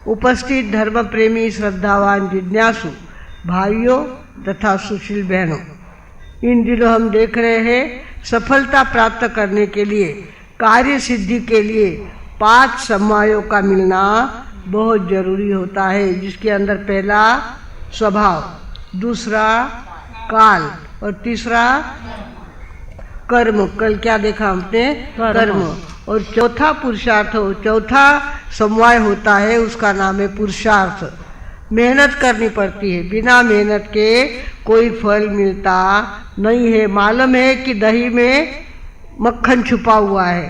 उपस्थित धर्म प्रेमी श्रद्धावान जिज्ञासु भाइयों तथा सुशील बहनों, इन दिनों हम देख रहे हैं सफलता प्राप्त करने के लिए, कार्य सिद्धि के लिए 5 समवायों का मिलना बहुत जरूरी होता है, जिसके अंदर पहला स्वभाव, दूसरा काल और तीसरा कर्म। कल क्या देखा हमने? कर्म। और चौथा पुरुषार्थ, चौथा समवाय होता है, उसका नाम है पुरुषार्थ। मेहनत करनी पड़ती है, बिना मेहनत के कोई फल मिलता नहीं है। मालूम है कि दही में मक्खन छुपा हुआ है,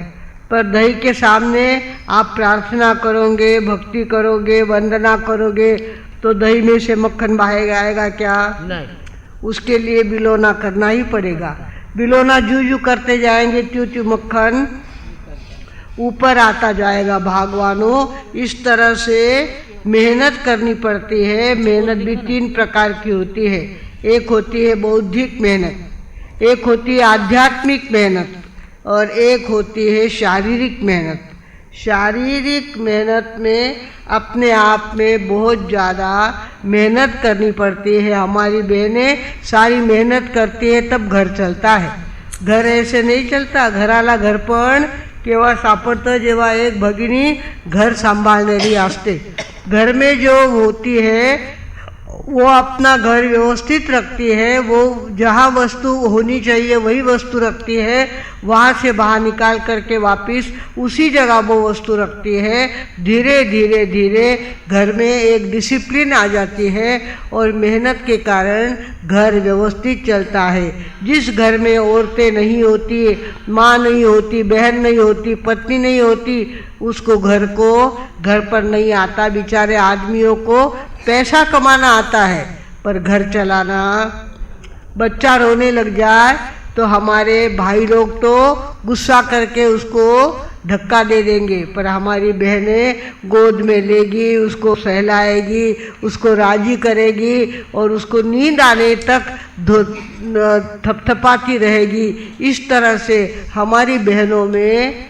पर दही के सामने आप प्रार्थना करोगे, भक्ति करोगे, वंदना करोगे तो दही में से मक्खन बाहर आएगा क्या? नहीं। उसके लिए बिलोना करना ही पड़ेगा। बिलोना जू जू करते जाएंगे, त्यों त्यों मक्खन ऊपर आता जाएगा। भगवानों, इस तरह से मेहनत करनी पड़ती है। मेहनत भी 3 प्रकार की होती है। एक होती है बौद्धिक मेहनत, एक होती है आध्यात्मिक मेहनत और एक होती है शारीरिक मेहनत। शारीरिक मेहनत में अपने आप में बहुत ज़्यादा मेहनत करनी पड़ती है। हमारी बहनें सारी मेहनत करती है तब घर चलता है। घर ऐसे नहीं चलता। घराला घर पण केव्हा सापडतं जेव्हा एक भगिनी घर सांभाळणारी असते। घर में जो होती है वो अपना घर व्यवस्थित रखती है, वो जहाँ वस्तु होनी चाहिए वही वस्तु रखती है, वहाँ से बाहर निकाल करके वापस उसी जगह वो वस्तु रखती है। धीरे धीरे धीरे घर में एक डिसिप्लिन आ जाती है और मेहनत के कारण घर व्यवस्थित चलता है। जिस घर में औरतें नहीं होती, माँ नहीं होती, बहन नहीं होती, पत्नी नहीं होती, उसको घर पर नहीं आता। बेचारे आदमियों को पैसा कमाना आता है पर घर चलाना, बच्चा रोने लग जाए तो हमारे भाई लोग तो गुस्सा करके उसको धक्का दे देंगे, पर हमारी बहनें गोद में लेगी, उसको सहलाएगी, उसको राजी करेगी और उसको नींद आने तक थपथपाती रहेगी। इस तरह से हमारी बहनों में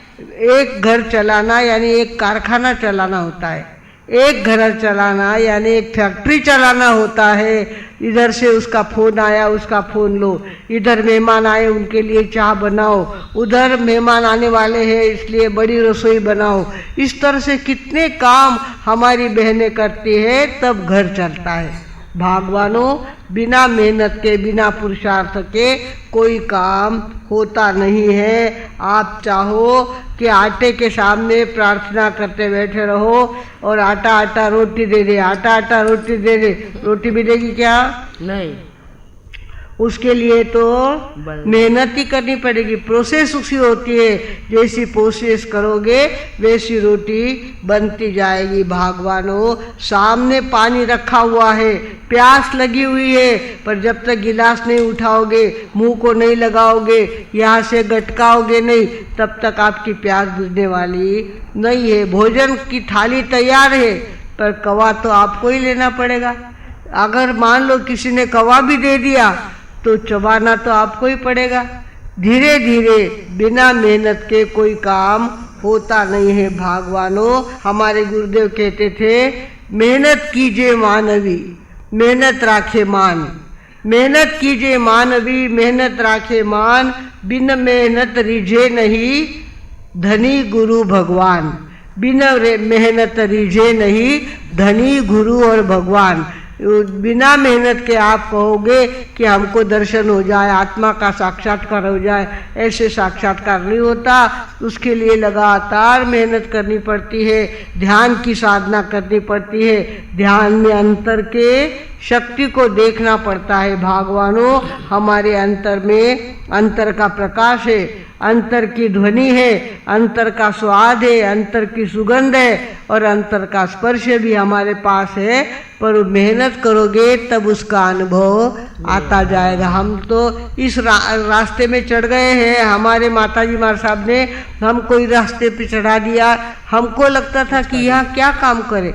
एक घर चलाना यानी एक कारखाना चलाना होता है, एक घर चलाना यानी एक फैक्ट्री चलाना होता है। इधर से उसका फ़ोन आया, उसका फ़ोन लो, इधर मेहमान आए उनके लिए चाय बनाओ, उधर मेहमान आने वाले हैं इसलिए बड़ी रसोई बनाओ। इस तरह से कितने काम हमारी बहनें करती है तब घर चलता है। भगवानों, बिना मेहनत के, बिना पुरुषार्थ के कोई काम होता नहीं है। आप चाहो कि आटे के सामने प्रार्थना करते बैठे रहो और आटा आटा रोटी दे दे, आटा आटा रोटी दे दे, रोटी मिलेगी क्या? नहीं। उसके लिए तो मेहनत ही करनी पड़ेगी। प्रोसेस उसी होती है, जैसी प्रोसेस करोगे वैसी रोटी बनती जाएगी। भगवानों, सामने पानी रखा हुआ है, प्यास लगी हुई है, पर जब तक गिलास नहीं उठाओगे, मुंह को नहीं लगाओगे, यहाँ से गटकाओगे नहीं, तब तक आपकी प्यास बुझने वाली नहीं है। भोजन की थाली तैयार है पर कवा तो आपको ही लेना पड़ेगा। अगर मान लो किसी ने कवा भी दे दिया तो चबाना तो आपको ही पड़ेगा। धीरे धीरे बिना मेहनत के कोई काम होता नहीं है। भगवानों, हमारे गुरुदेव कहते थे, मेहनत कीजिए मानवी, मेहनत राखे मान। मेहनत कीजिए मानवी, मेहनत राखे मान, बिन मेहनत रिझे नहीं धनी गुरु भगवान। बिना मेहनत रिझे नहीं धनी गुरु और भगवान। बिना मेहनत के आप कहोगे कि हमको दर्शन हो जाए, आत्मा का साक्षात्कार हो जाए, ऐसे साक्षात्कार नहीं होता। उसके लिए लगातार मेहनत करनी पड़ती है, ध्यान की साधना करनी पड़ती है, ध्यान में अंतर के शक्ति को देखना पड़ता है। भगवानों, हमारे अंतर में अंतर का प्रकाश है, अंतर की ध्वनि है, अंतर का स्वाद है, अंतर की सुगंध है और अंतर का स्पर्श भी हमारे पास है, पर मेहनत करोगे तब उसका अनुभव आता जाएगा। हम तो इस रास्ते में चढ़ गए हैं, हमारे माताजी महाराज साहब ने हमको इस रास्ते पे चढ़ा दिया। हमको लगता था कि यह क्या काम करे।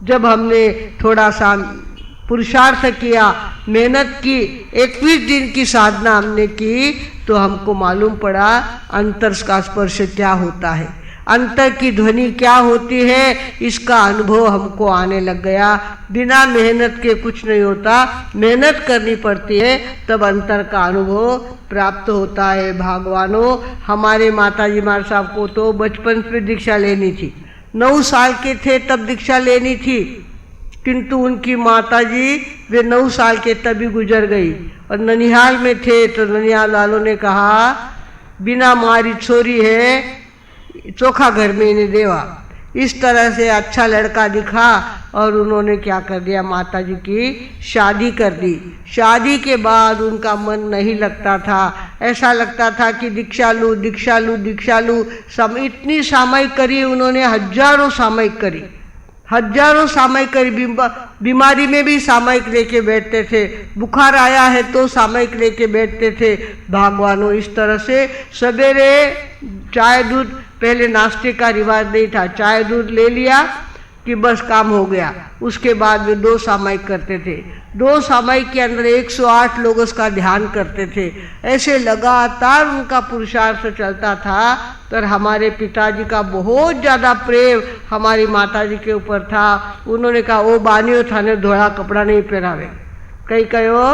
जब हमने थोड़ा सा पुरुषार्थ किया, मेहनत की, 21 दिन की साधना हमने की, तो हमको मालूम पड़ा अंतर का स्पर्श क्या होता है। अंतर की ध्वनि क्या होती है इसका अनुभव हमको आने लग गया। बिना मेहनत के कुछ नहीं होता, मेहनत करनी पड़ती है तब अंतर का अनुभव प्राप्त होता है। भगवानों, हमारे माताजी महाराज साहब को तो बचपन से दीक्षा लेनी थी, 9 साल के थे तब दीक्षा लेनी थी, किंतु उनकी माताजी वे 9 साल के तभी गुजर गई और ननिहाल में थे तो ननिहाल वालों ने कहा बिना मारी छोरी है, चोखा घर में इन्हें देवा। इस तरह से अच्छा लड़का दिखा और उन्होंने क्या कर दिया, माताजी की शादी कर दी। शादी के बाद उनका मन नहीं लगता था, ऐसा लगता था कि दीक्षा लूँ दीक्षा लूँ दीक्षा लूँ। इतनी सामयिक करी उन्होंने, हजारों सामयिक करी, हजारों सामयिक करी। बीमारी में भी सामयिक लेके बैठते थे, बुखार आया है तो सामयिक लेके बैठते थे। भगवानों, इस तरह से सवेरे चाय दूध, पहले नाश्ते का रिवाज नहीं था, चाय दूध ले लिया कि बस काम हो गया। उसके बाद वे 2 सामयिक करते थे, 2 सामयिक के अंदर 108 लोग उसका ध्यान करते थे। ऐसे लगातार उनका पुरुषार्थ चलता था। पर हमारे पिताजी का बहुत ज़्यादा प्रेम हमारी माताजी के ऊपर था। उन्होंने कहा वो बानियो थाने धोड़ा कपड़ा नहीं पहनावे, कहीं कहो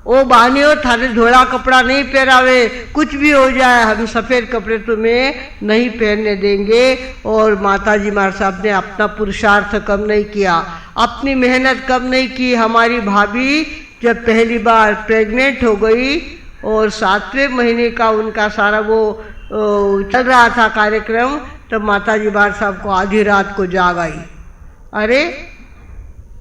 ओ बानियो थाने धोड़ा कपड़ा नहीं पहनावे, कुछ भी हो जाए हम सफ़ेद कपड़े तुम्हें नहीं पहनने देंगे। और माताजी महाराज साहब ने अपना पुरुषार्थ कम नहीं किया, अपनी मेहनत कम नहीं की। हमारी भाभी जब पहली बार प्रेग्नेंट हो गई और 7वें महीने का उनका सारा वो चल रहा था कार्यक्रम, तब माताजी महाराज साहब को आधी रात को जाग आई, अरे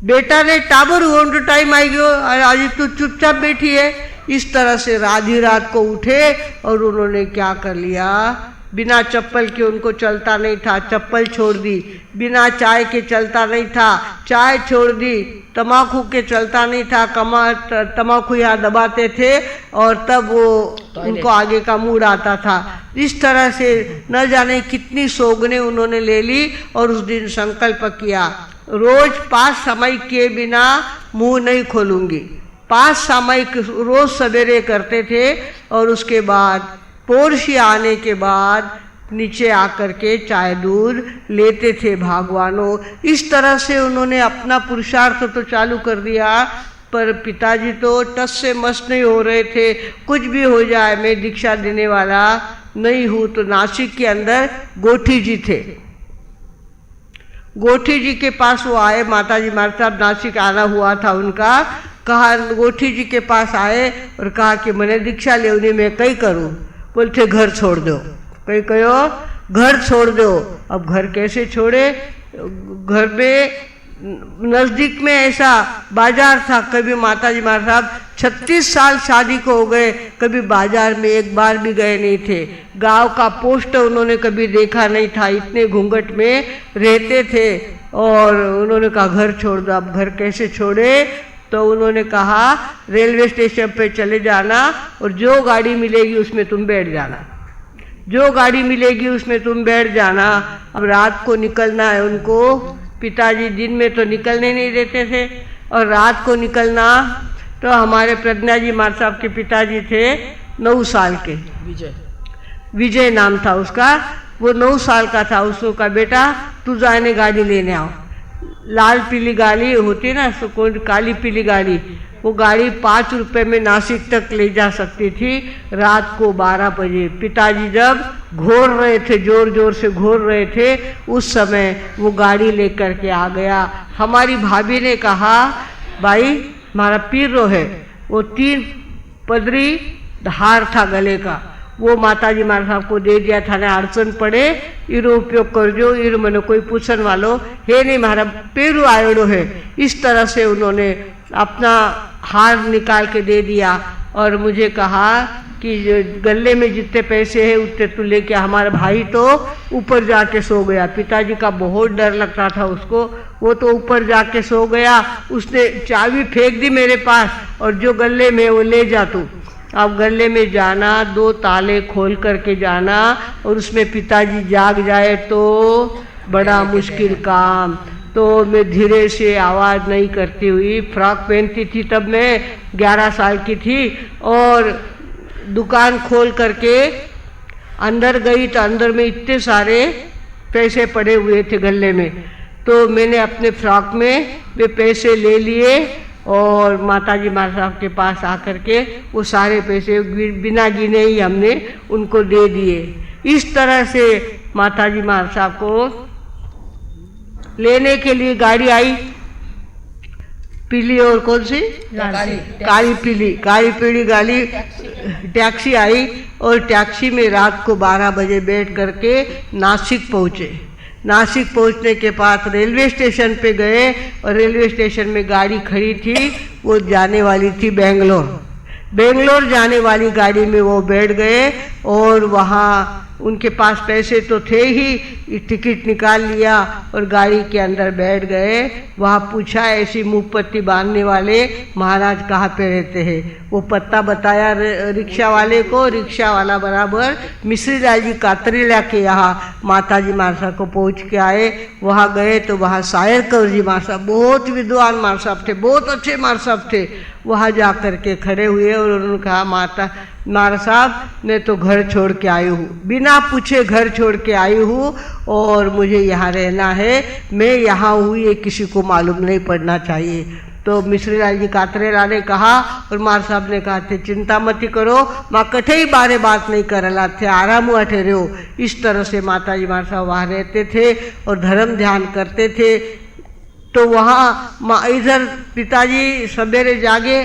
बेटा ने टाबर होने टाइम आई गयो, आज तो चुपचाप बैठी है। इस तरह से आधी रात को उठे और उन्होंने क्या कर लिया, बिना चप्पल के उनको चलता नहीं था, चप्पल छोड़ दी। बिना चाय के चलता नहीं था, चाय छोड़ दी। तम्बाकू के चलता नहीं था, तम्बाकू यहाँ दबाते थे और तब वो उनको आगे का मूड आता था। इस तरह से न जाने कितनी सोगने उन्होंने ले ली और उस दिन संकल्प किया, रोज 5 सामयिक के बिना मुंह नहीं खोलूंगी। 5 सामयिक रोज सवेरे करते थे और उसके बाद पोरशी आने के बाद नीचे आकर के चाय दूध लेते थे। भगवानों, इस तरह से उन्होंने अपना पुरुषार्थ तो चालू कर दिया, पर पिताजी तो टस से मस नहीं हो रहे थे, कुछ भी हो जाए मैं दीक्षा देने वाला नहीं हूँ। तो नासिक के अंदर गोठी जी थे, गोठी जी के पास वो आए, माताजी महाराज साहब नासिक आना हुआ था उनका, कहा गोठी जी के पास आए और कहा कि मैंने दीक्षा ले, उन्हें मैं कई करूँ। बोलते घर छोड़ दो, कहीं कहो घर छोड़ दो। अब घर कैसे छोड़े, घर में नज़दीक में ऐसा बाजार था, कभी माताजी महाराज साहब 36 साल शादी को हो गए, कभी बाजार में एक बार भी गए नहीं थे। गांव का पोस्ट उन्होंने कभी देखा नहीं था, इतने घूंघट में रहते थे। और उन्होंने कहा घर छोड़ दो। अब घर कैसे छोड़े, तो उन्होंने कहा रेलवे स्टेशन पे चले जाना और जो गाड़ी मिलेगी उसमें तुम बैठ जाना, जो गाड़ी मिलेगी उसमें तुम बैठ जाना। अब रात को निकलना है उनको, पिताजी दिन में तो निकलने नहीं देते थे और रात को निकलना। तो हमारे प्रज्ञा जी महाराज साहब के पिताजी थे 9 साल के, विजय नाम था उसका, वो 9 साल का था। उसको कहा बेटा तू जाने गाड़ी लेने आओ, लाल पीली गाड़ी होती ना, कौन काली पीली गाड़ी, वो गाड़ी 5 रुपए में नासिक तक ले जा सकती थी। रात को 12 बजे पिताजी जब घोर रहे थे, जोर जोर से घोर रहे थे, उस समय वो गाड़ी लेकर के आ गया। हमारी भाभी ने कहा भाई हमारा पीरो है, वो 3 पदरी हार था गले का, वो माताजी महाराज साहब को दे दिया था। ने अड़चन पड़े इरो उपयोग कर जो, इरो मैंने कोई पूछन वालो है नहीं, हमारा पेरू आयोडो है। इस तरह से उन्होंने अपना हार निकाल के दे दिया और मुझे कहा कि गले में जितने पैसे हैं उतने तू लेके। हमारा भाई तो ऊपर जाके सो गया, पिताजी का बहुत डर लगता था उसको, वो तो ऊपर जाके सो गया। उसने चाबी फेंक दी मेरे पास और जो गले में वो ले जा तू। अब गले में जाना, 2 ताले खोल करके जाना और उसमें पिताजी जाग जाए तो बड़ा मुश्किल काम। तो मैं धीरे से आवाज़ नहीं करती हुई, फ्रॉक पहनती थी तब मैं 11 साल की थी, और दुकान खोल करके अंदर गई तो अंदर में इतने सारे पैसे पड़े हुए थे गले में। तो मैंने अपने फ्रॉक में वे पैसे ले लिए और माताजी माँ साहब के पास आकर के वो सारे पैसे बिना गिने ही हमने उनको दे दिए। इस तरह से माताजी माँ साहब को लेने के लिए गाड़ी आई, पीली और कौन सी काली पीली गाड़ी टैक्सी आई और टैक्सी में रात को 12 बजे बैठ करके नासिक पहुँचे। नासिक पहुंचने के बाद रेलवे स्टेशन पे गए और रेलवे स्टेशन में गाड़ी खड़ी थी, वो जाने वाली थी बेंगलोर जाने वाली गाड़ी में वो बैठ गए और वहाँ उनके पास पैसे तो थे ही, टिकट निकाल लिया और गाड़ी के अंदर बैठ गए। वहाँ पूछा ऐसी मुँह पत्ती बांधने वाले महाराज कहाँ पे रहते हैं। वो पत्ता बताया रिक्शा वाले को। रिक्शा वाला बराबर मिश्री लाल जी कातरेला के यहाँ माताजी माँ साहब को पहुँच के आए। वहाँ गए तो वहाँ शायर कौर जी माँ साहब, बहुत विद्वान माँ साहब थे, बहुत अच्छे माँ साहब थे। वहाँ जा कर के खड़े हुए और उन्होंने कहा माँ साहब मैं तो घर छोड़ के आई हूँ, बिना पूछे घर छोड़ के आई हूँ और मुझे यहाँ रहना है, मैं यहाँ हूँ ये किसी को मालूम नहीं पड़ना चाहिए। तो मिश्री लाल जी कातरेला ने कहा और मार साहब ने कहा थे चिंता मत करो, माँ कठे ही बारे बात नहीं करला थे, आराम हुआ ठहरे हो। इस तरह से माताजी माँ साहब वहाँ रहते थे और धर्म ध्यान करते थे। तो वहाँ इधर पिताजी सवेरे जागे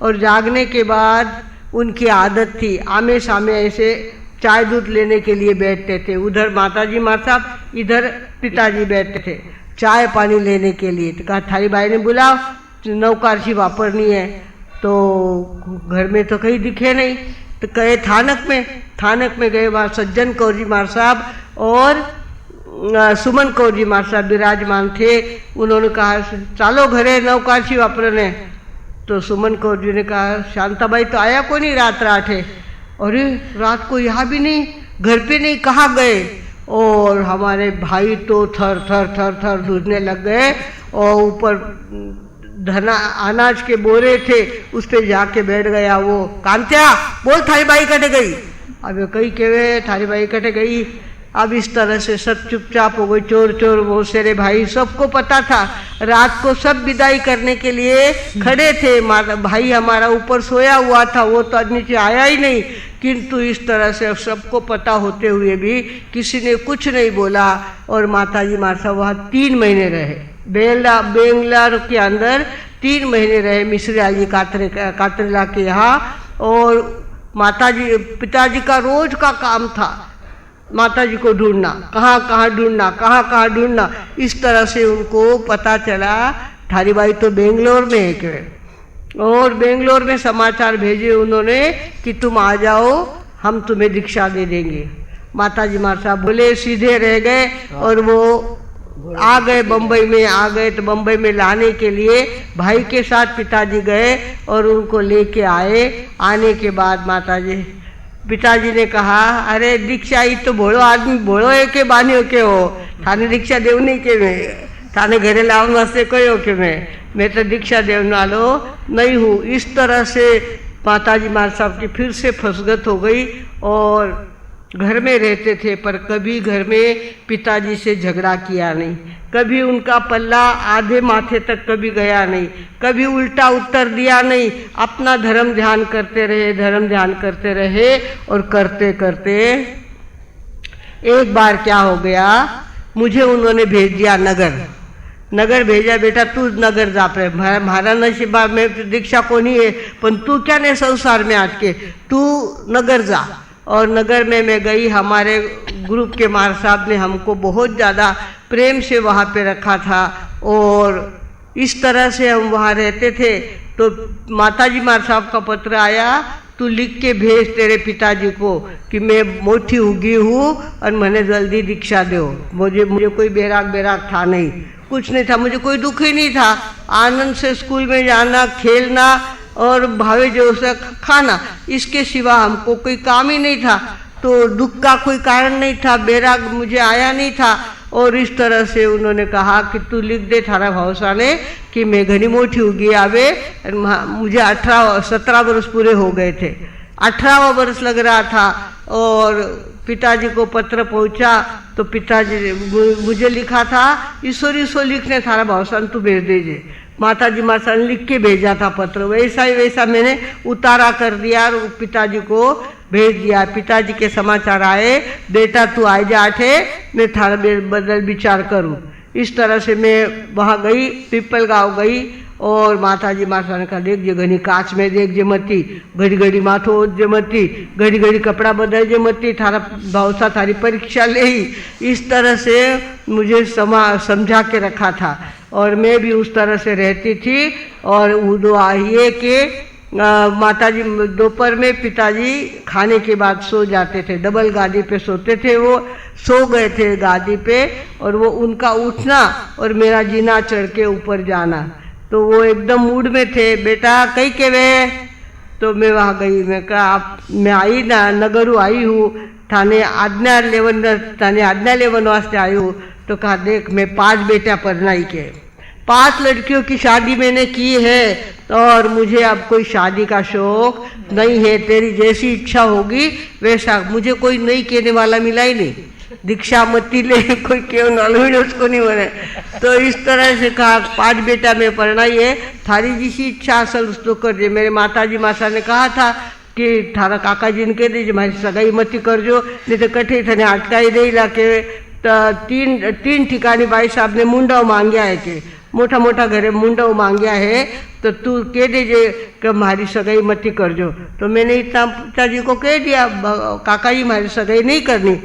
और जागने के बाद उनकी आदत थी आमे सामे ऐसे चाय दूध लेने के लिए बैठते थे। उधर माताजी माँ साहब, इधर पिताजी बैठते थे चाय पानी लेने के लिए। तो कहा थारी बाई ने बुलाओ, नौकारची वापरनी है। तो घर में तो कहीं दिखे नहीं, तो गए थानक में गए। वहाँ सज्जन कौर जी माँ साहब और सुमन कौर जी माँ साहब विराजमान थे। उन्होंने कहा चालो घरे नौकारची वापरने। तो सुमन कौर जी ने कहा शांताबाई तो आया को नहीं रात है। अरे रात को यहाँ भी नहीं, घर पे नहीं, कहाँ गए? और हमारे भाई तो थर दूधने लग गए और ऊपर अनाज के बोरे थे उस पे जाके बैठ गया। वो कांत्या बोल थारी बाई कटे गई। अब कई कहे थारी बाई कटे गई। अब इस तरह से सब चुपचाप हो गए। चोर मौसेरे भाई सबको पता था, रात को सब विदाई करने के लिए खड़े थे। भाई हमारा ऊपर सोया हुआ था, वो तो नीचे आया ही नहीं। किंतु इस तरह से सबको पता होते हुए भी किसी ने कुछ नहीं बोला। और माताजी माँ साहब वहाँ 3 महीने रहे, बेंगलोर के अंदर 3 महीने रहे मिश्री लाल जी कातरेला के यहाँ। और पिताजी का रोज का काम था माताजी को ढूंढना, कहाँ ढूंढना। इस तरह से उनको पता चला थारी बाई तो बेंगलोर में है क्या। और बेंगलोर में समाचार भेजे उन्होंने कि तुम आ जाओ, हम तुम्हें दीक्षा दे देंगे। माताजी माँ साहब बोले, सीधे रह गए और वो आ गए बम्बई में। आ गए तो बम्बई में लाने के लिए भाई के साथ पिताजी गए और उनको लेके आए। आने के बाद पिताजी ने कहा अरे दीक्षा ही तो भोड़ो आदमी भोड़ो है के बानी के हो, थाने दीक्षा देवनी के मैं थाने घरे लावन वास्ते कहो के मैं तो दीक्षा देवने वालो नहीं हूँ। इस तरह से माताजी माँ साहब की फिर से फसगत हो गई और घर में रहते थे, पर कभी घर में पिताजी से झगड़ा किया नहीं, कभी उनका पल्ला आधे माथे तक कभी गया नहीं, कभी उल्टा उत्तर दिया नहीं। अपना धर्म ध्यान करते रहे और करते करते एक बार क्या हो गया, मुझे उन्होंने भेज दिया नगर भेजा, बेटा तू नगर जा पे, हमारा नशीबा में दीक्षा को नहीं है, पर तू क्या नहीं संसार में आज के, तू नगर जा। और नगर में मैं गई। हमारे ग्रुप के मार साहब ने हमको बहुत ज़्यादा प्रेम से वहाँ पे रखा था और इस तरह से हम वहाँ रहते थे। तो माताजी मार साहब का पत्र आया, तू लिख के भेज तेरे पिताजी को कि मैं मोटी उगी हूँ और मैंने जल्दी दीक्षा दो। मुझे कोई बैराग था नहीं, कुछ नहीं था, मुझे कोई दुख ही नहीं था। आनंद से स्कूल में जाना, खेलना और भावे जो से खाना, इसके सिवा हमको कोई काम ही नहीं था। तो दुख का कोई कारण नहीं था, बैराग मुझे आया नहीं था। और इस तरह से उन्होंने कहा कि तू लिख दे थारा भावसा ने कि मैं घनी मोटी होगी आवे। मुझे 17 वर्ष पूरे हो गए थे, 18वां वर्ष लग रहा था और पिताजी को पत्र पहुंचा तो पिताजी मुझे लिखा था ईश्वरी लिखने थारा भावसान तू भेज दीजिए। माताजी माता ने लिख के भेजा था पत्र, वैसा ही वैसा मैंने उतारा कर दिया और पिताजी को भेज दिया। पिताजी के समाचार आए, बेटा तू आ जा आठे, मैं थारा बदल विचार करूँ। इस तरह से मैं वहाँ गई, पीपल गाँव गई और माताजी माता ने कहा देख जे घनी काच में देख जे मती, घड़ी घड़ी माथो ओढ़ जे मती, घड़ी घड़ी कपड़ा बदल जे मती, थारा भावसा थारी परीक्षा ले ही। इस तरह से मुझे समझा के रखा था और मैं भी उस तरह से रहती थी। और ये कि माताजी दोपहर में पिताजी खाने के बाद सो जाते थे, डबल गादी पे सोते थे, वो सो गए थे गादी पे और वो उनका उठना और मेरा जीना चढ़ के ऊपर जाना, तो वो एकदम मूड में थे। बेटा कहीं के वे, तो मैं वहाँ गई, मैं कहा मैं आई ना नगरू आई हूँ, थाने आज्ञा लेवन वास्ते आई हूँ। तो कहा देख मैं 5 बेटा परनाई के, 5 लड़कियों की शादी मैंने की है और मुझे अब कोई शादी का शौक नहीं है, तेरी जैसी इच्छा होगी वैसा। मुझे कोई नहीं कहने वाला मिला ही नहीं, दीक्षा मती ले कोई क्यों ना उसको नहीं बने। तो इस तरह से कहा 5 बेटा में परनाई है, थारी जैसी इच्छा असल उसको कर दे। मेरे माताजी माता ने कहा था कि थारा काका जी ने कह दीजिए हमारी सगाई मती कर जो, नहीं तो कठे थने अटकाई दे ला के। तीन ठिकानी भाई साहब ने मुंडा मांग्या है के मोटा मोटा घरे मुंडा मांग्या है, तो तू कह दीजिए कि हमारी सगाई मती कर जो। तो मैंने इतना पिताजी को कह दिया काका जी हमारी सगाई नहीं करनी,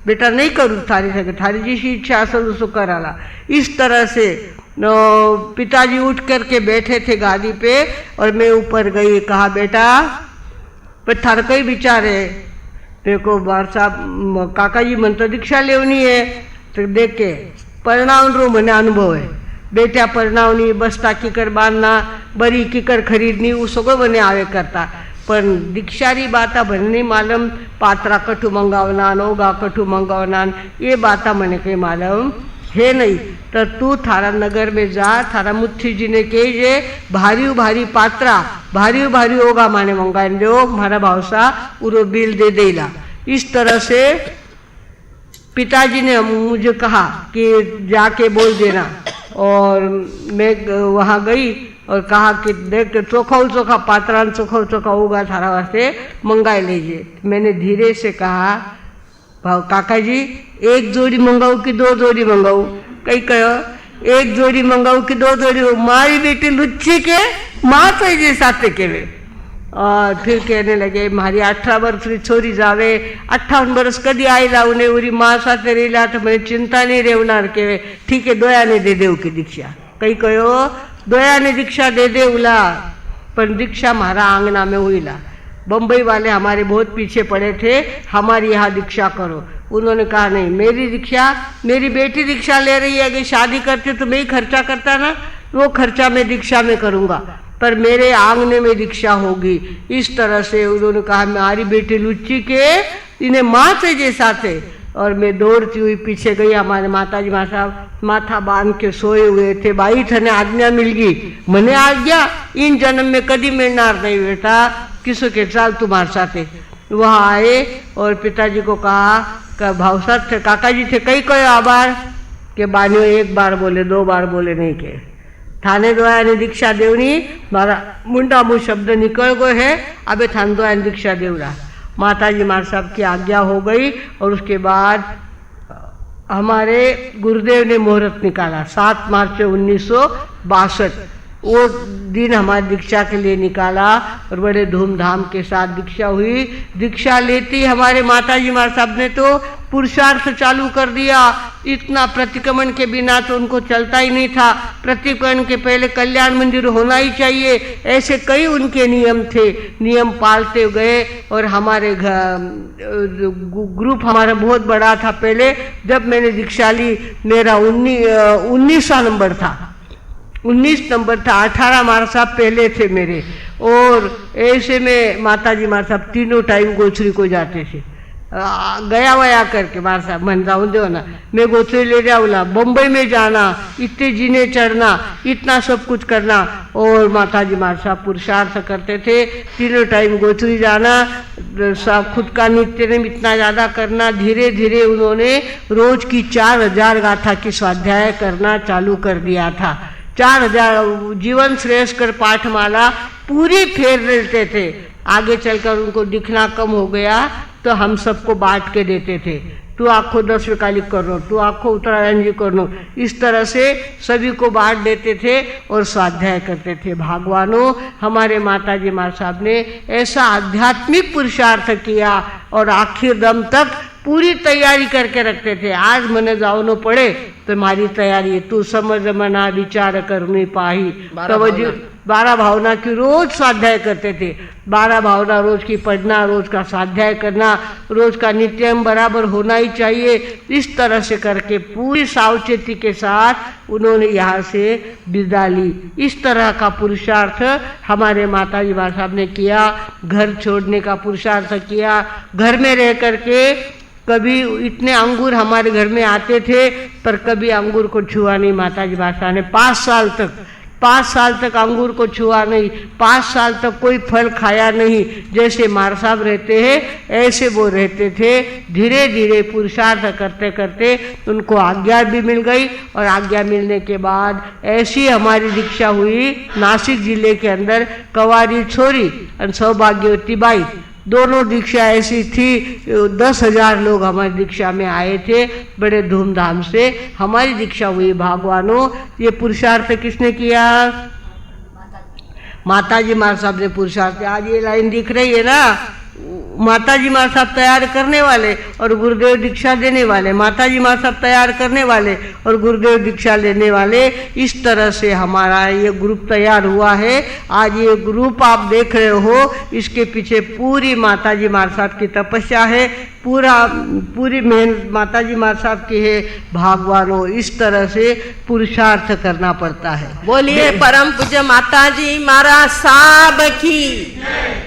बेटा नहीं करूँ थारी सगाई, थारी जैसी इच्छा असल उसको कराला। इस तरह से पिताजी उठ करके बैठे थे गादी पे और मैं ऊपर गई, कहा बेटा पर थारा कई विचार है, देखो बार साहब काका जी मन तो दीक्षा लेवनी है, तो देख के परिणाम रो मने अनुभव है, बेटा परिणावनी बस्ता कीकर बांधना बरी कीकर खरीदनी वो सगो बने आवे करता, पर दीक्षारी बाता भरनी मालूम, पात्रा कठू मंगावना ओगा कठू मंगावना ये बाता मने कहीं मालूम है नहीं। तो तू थारा नगर में जा, थारा मुथी जी ने कहे भारी पात्रा भारी होगा माने मंगा दो, हमारा भावसा पूरा बिल दे देला। इस तरह से पिताजी ने मुझे कहा कि जाके बोल देना, और मैं वहाँ गई और कहा कि देख चोखा पात्रा चोखा होगा थारा वास्ते मंगाई लीजिए। मैंने धीरे से कहा काका जी 1 जोड़ी मंगाऊ कि 2 जोड़ी मंगाऊ? कहीं कहो 1 जोड़ी मंगाऊ कि 2 जोड़ी? मारी बेटी लुच्ची के माँ तो जे साथे के वे। और फिर कहने लगे मारी 18 वर्ष की छोरी जावे, 58 वर्ष कदी आईला उन्हें उरी माँ साथे रेला, तो मैंने चिंता नहीं रेवनार के ठीक है दोया ने दे दे की दीक्षा। कहीं कहो दोया ने दीक्षा दे दे उला, पर दीक्षा हमारा आंगना में हुईला। बम्बई वाले हमारे बहुत पीछे पड़े थे, हमारी यहाँ दीक्षा करो। उन्होंने कहा नहीं मेरी दीक्षा, मेरी बेटी दीक्षा ले रही है, अगर शादी करते तो मैं ही खर्चा करता ना, वो खर्चा मैं दीक्षा में करूँगा, पर मेरे आंगने में दीक्षा होगी। इस तरह से उन्होंने कहा हमारी बेटी लुच्ची के इन्हें माँ से जैसा थे। और मैं दौड़ती हुई पीछे गई, हमारे माताजी माथा बांध के सोए हुए थे। भाई थने आज्ञा मिल गई, मने आज्ञा इन जन्म में कभी मिलनार नहीं बेटा, किसो के चाल तुम्हारे साथ। वहाँ आए और पिताजी को कहा कि भावसाथ थे काका जी थे, कई कहो आबार के बानियो 1 बार बोले 2 बार बोले नहीं के थाने दोया ने दीक्षा देवनी, मारा मुंडा मुँह शब्द निकल गए है, अबे थाने दोया ने दीक्षा देवरा। माताजी मार साहब की आज्ञा हो गई और उसके बाद हमारे गुरुदेव ने मुहूर्त निकाला 7 मार्च 1962। वो दिन हमारी दीक्षा के लिए निकाला और बड़े धूमधाम के साथ दीक्षा हुई। दीक्षा लेती हमारे माताजी माँ साहब ने तो पुरुषार्थ चालू कर दिया। इतना प्रतिक्रमण के बिना तो उनको चलता ही नहीं था, प्रतिक्रमण के पहले कल्याण मंदिर होना ही चाहिए, ऐसे कई उनके नियम थे, नियम पालते गए। और हमारे ग्रुप हमारा बहुत बड़ा था। पहले जब मैंने दीक्षा ली मेरा 19वां नंबर था, 19 नंबर था, 18 मार साहब पहले थे मेरे। और ऐसे में माताजी मार साहब तीनों टाइम गोचरी को जाते थे, गया वया करके मार साहब मन जाऊन दो ना, मैं गोथरी ले जाऊला, बम्बई में जाना, इतने जीने चढ़ना, इतना सब कुछ करना। और माता जी मार साहब पुरुषार्थ करते थे, तीनों टाइम गोथरी जाना, सब खुद का नित्य नेम इतना ज़्यादा करना। धीरे धीरे उन्होंने रोज की 4000 गाथा की स्वाध्याय करना चालू कर दिया था। 4000 जीवन श्रेष्ठ कर पाठमाला पूरी फेर लेते थे। आगे चलकर उनको दिखना कम हो गया तो हम सबको बांट के देते थे, तू आँखों 10 विकालिक करनो, तू आँखों उत्तरायण जी करनो, इस तरह से सभी को बांट देते थे और स्वाध्याय करते थे। भगवानों, हमारे माता जी माँ साहब ने ऐसा आध्यात्मिक पुरुषार्थ किया और आखिर दम तक पूरी तैयारी करके रखते थे। आज मने जाओ पड़े तो मारी तैयारी, तू समझ मना विचार करनी पाही, तवज्जो 12 भावना की रोज स्वाध्याय करते थे। 12 भावना रोज की पढ़ना, रोज का स्वाध्याय करना, रोज का नित्यम बराबर होना ही चाहिए। इस तरह से करके पूरी सावचेती के साथ उन्होंने यहाँ से विदा ली। इस तरह का पुरुषार्थ हमारे माता जी साहब ने किया। घर छोड़ने का पुरुषार्थ किया। घर में रह करके कभी इतने अंगूर हमारे घर में आते थे पर कभी अंगूर को छुआ नहीं माता जी साहब ने। 5 साल तक अंगूर को छुआ नहीं, 5 साल तक कोई फल खाया नहीं। जैसे मार साहब रहते हैं ऐसे वो रहते थे। धीरे धीरे पुरुषार्थ करते करते उनको आज्ञा भी मिल गई और आज्ञा मिलने के बाद ऐसी हमारी दीक्षा हुई। नासिक जिले के अंदर कवारी छोरी और सौभाग्यवती बाई, दोनों दीक्षा ऐसी थी। 10,000 लोग हमारी दीक्षा में आए थे, बड़े धूमधाम से हमारी दीक्षा हुई। भगवानों, ये पुरुषार्थ किसने किया? माता जी माँ साहब ने पुरुषार्थ। आज ये लाइन दिख रही है ना, माता जी माँ साहब तैयार करने वाले और गुरुदेव दीक्षा देने वाले, माता जी माँ साहब तैयार करने वाले और गुरुदेव दीक्षा लेने वाले। इस तरह से हमारा ये ग्रुप तैयार हुआ है। आज ये ग्रुप आप देख रहे हो, इसके पीछे पूरी माता जी माँ साहब की तपस्या है, पूरी मेहनत माता जी माँ साहब की है। भगवानों, इस तरह से पुरुषार्थ करना पड़ता है। बोलिए परम पूज्य माता जी महाराज साहब की।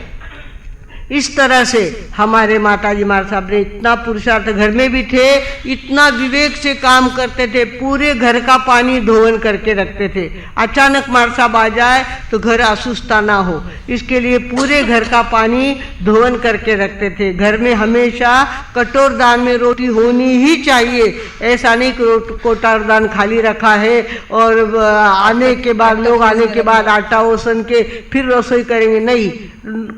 इस तरह से हमारे माता जी माँ साहब ने इतना पुरुषार्थ, घर में भी थे, इतना विवेक से काम करते थे। पूरे घर का पानी धोवन करके रखते थे। अचानक माँ साहब आ जाए तो घर असुस्ता ना हो, इसके लिए पूरे घर का पानी धोवन करके रखते थे। घर में हमेशा कटोरदान में रोटी होनी ही चाहिए। ऐसा नहीं कि कटोरदान खाली रखा है और आने के बाद लोग आने के बाद आटा ओसन के फिर रसोई करेंगे, नहीं,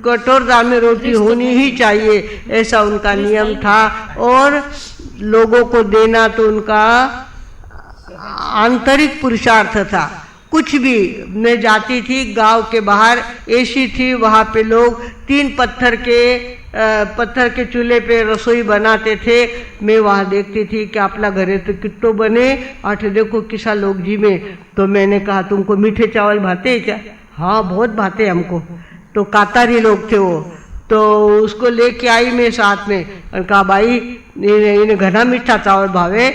कटोरदान में रोटी होनी ही चाहिए, ऐसा उनका नियम था। और लोगों को देना तो उनका आंतरिक पुरुषार्थ था। कुछ भी, मैं जाती थी गांव के बाहर, एसी थी, वहाँ पे लोग 3 पत्थर के चूल्हे पे रसोई बनाते थे। मैं वहाँ देखती थी कि आपला घरे तो कितो बने, और देखो किसा लोग जी में। तो मैंने कहा तुमको मीठे चावल भाते हैं क्या? हाँ बहुत भाते हमको। तो कातारी लोग थे वो, तो उसको लेके आई मैं साथ में और कहा भाई इन्हें घना मीठा चावल भावे,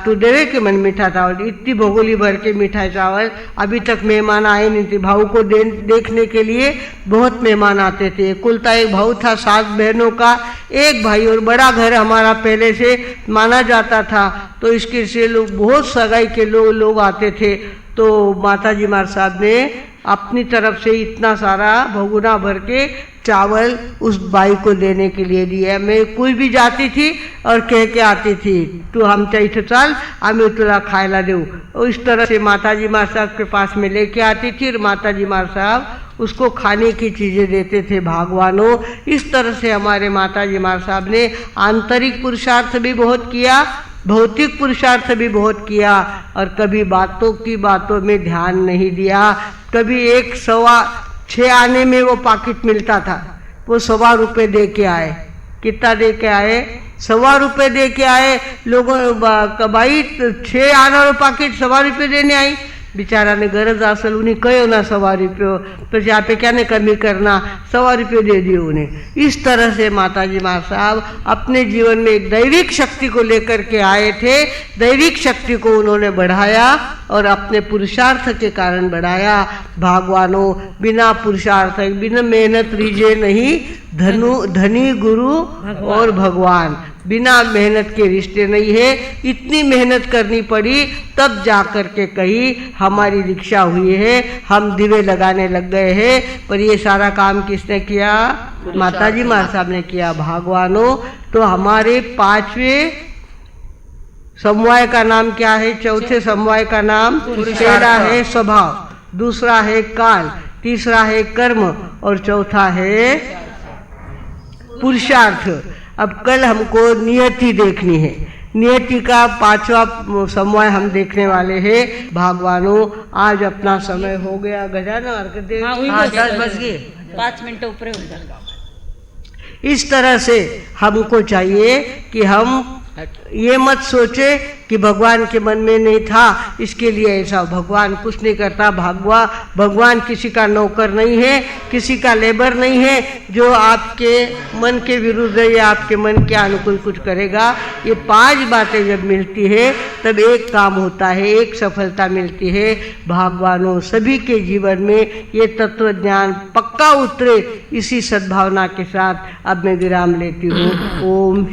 तू देवे कि मन मीठा चावल। इतनी भगोली भर के मीठा चावल। अभी तक मेहमान आए नहीं थे। भाऊ को देखने के लिए बहुत मेहमान आते थे। कुलता एक भाऊ था, 7 बहनों का एक भाई, और बड़ा घर हमारा पहले से माना जाता था। तो इसके से लोग बहुत सगाई के लोग आते थे। तो माता जी माँ साहब ने अपनी तरफ से इतना सारा भगुना भर के चावल उस बाई को देने के लिए दिया। मैं कोई भी जाती थी और कह के आती थी, तू हम चाहिए चल, आम्ही तुला खायला देऊ। और इस तरह से माता जी माँ साहब के पास में लेके आती थी और माता जी माँ साहब उसको खाने की चीज़ें देते थे। भगवानों, इस तरह से हमारे माता जी माँ साहब ने आंतरिक पुरुषार्थ भी बहुत किया, भौतिक पुरुषार्थ भी बहुत किया, और कभी बातों में ध्यान नहीं दिया। कभी 1.6 आने में वो पाकिट मिलता था, वो 1.25 रुपये दे के आए। कितना दे के आए? 1.25 रुपये दे के आए। लोगों भाई 6 आना पाकिट 1.25 रुपये देने आई। बिचारा ने गरज असल, उन्हें कहो ना 1.25 रुपये, तो यहाँ पे क्या ने कमी करना, 1.25 रुपये दे दिए उन्हें। इस तरह से माता जी माँ साहब अपने जीवन में एक दैविक शक्ति को लेकर के आए थे। दैविक शक्ति को उन्होंने बढ़ाया और अपने पुरुषार्थ के कारण बढ़ाया। भगवानों बिना पुरुषार्थ बिना मेहनत रीझे नहीं, धनी गुरु और भगवान, बिना मेहनत के रिश्ते नहीं है। इतनी मेहनत करनी पड़ी तब जा कर के कहीं हमारी दीक्षा हुई है, हम दिवे लगाने लग गए हैं। पर ये सारा काम किसने किया? माताजी महाराज साहब ने किया। भगवानों तो हमारे 5वें समवाय का नाम क्या है? चौथे समवाय का नाम पहला है स्वभाव, दूसरा है काल, तीसरा है कर्म और चौथा है पुरुषार्थ। अब कल हमको नियति देखनी है। नियति का 5वां समवाय हम देखने वाले हैं। भगवानों आज अपना समय हो गया। गजाना हाँ 10 बज गए, 5 मिनट ऊपर हो गया। इस तरह से हमको चाहिए कि हम ये मत सोचे कि भगवान के मन में नहीं था इसके लिए ऐसा। भगवान कुछ नहीं करता। भगवान किसी का नौकर नहीं है, किसी का लेबर नहीं है जो आपके मन के विरुद्ध या आपके मन के अनुकूल कुछ करेगा। ये 5 बातें जब मिलती है तब एक काम होता है, एक सफलता मिलती है। भगवानों सभी के जीवन में ये तत्व ज्ञान पक्का उतरे, इसी सद्भावना के साथ अब मैं विराम लेती हूँ। ओम